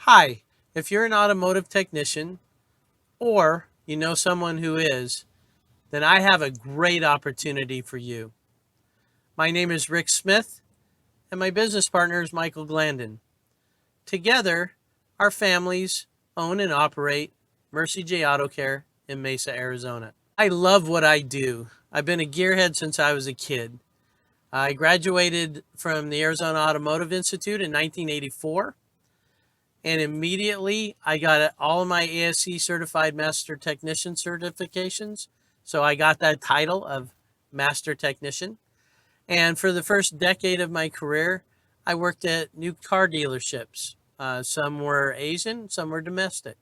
Hi, if you're an automotive technician or you know someone who is, then I have a great opportunity for you. My name is Rick Smith and my business partner is Michael Glandon. Together, our families own and operate Mercie Auto Care in Mesa, Arizona. I love what I do. I've been a gearhead since I was a kid. I graduated from the Arizona Automotive Institute in 1984. And immediately I got all of my ASC certified master technician certifications. So I got that title of master technician. And for the first decade of my career, I worked at new car dealerships. Some were Asian, some were domestic.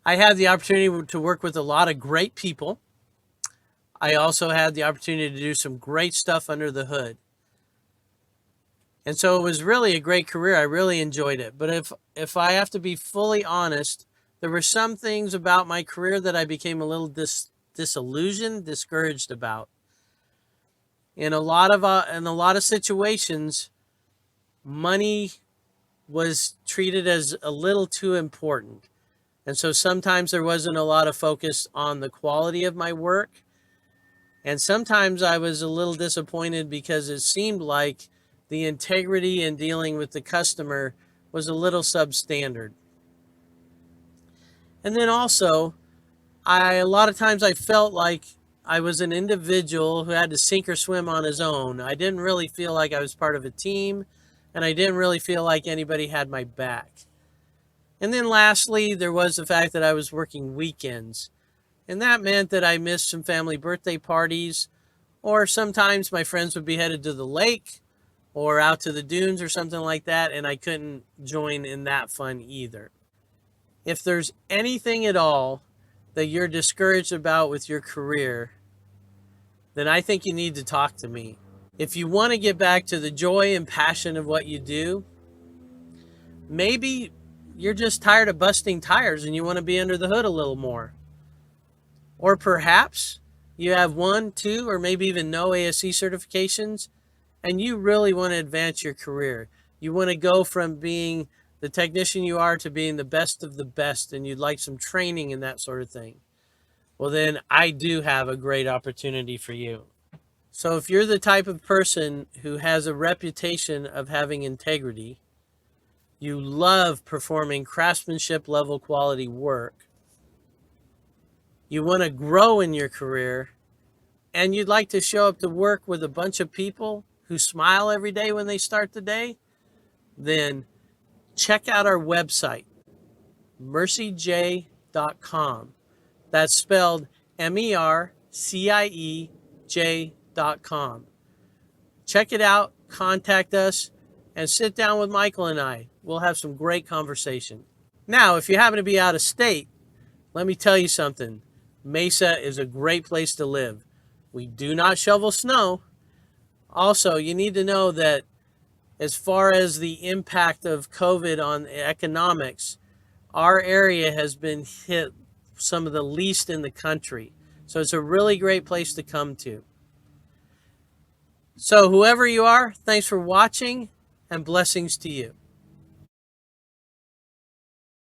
I had the opportunity to work with a lot of great people. I also had the opportunity to do some great stuff under the hood. And so it was really a great career. I really enjoyed it. But if I have to be fully honest, there were some things about my career that I became a little disillusioned, discouraged about. In a lot of situations, money was treated as a little too important. And so sometimes there wasn't a lot of focus on the quality of my work. And sometimes I was a little disappointed because it seemed like the integrity in dealing with the customer was a little substandard. And then also, a lot of times I felt like I was an individual who had to sink or swim on his own. I didn't really feel like I was part of a team, and I didn't really feel like anybody had my back. And then lastly, there was the fact that I was working weekends. And that meant that I missed some family birthday parties, or sometimes my friends would be headed to the lake or out to the dunes or something like that, and I couldn't join in that fun either. If there's anything at all that you're discouraged about with your career, then I think you need to talk to me. If you want to get back to the joy and passion of what you do, maybe you're just tired of busting tires and you want to be under the hood a little more. Or perhaps you have one, two, or maybe even no ASC certifications, and you really want to advance your career. You want to go from being the technician you are to being the best of the best, and you'd like some training and that sort of thing. Well, then I do have a great opportunity for you. So if you're the type of person who has a reputation of having integrity, you love performing craftsmanship level quality work, you want to grow in your career, and you'd like to show up to work with a bunch of people who smile every day when they start the day, then check out our website, merciej.com. That's spelled MERCIEJ.com. Check it out, contact us, and sit down with Michael and I. We'll have some great conversation. Now, if you happen to be out of state, let me tell you something. Mesa is a great place to live. We do not shovel snow. Also, you need to know that as far as the impact of COVID on economics, our area has been hit some of the least in the country. So it's a really great place to come to. So whoever you are, thanks for watching and blessings to you.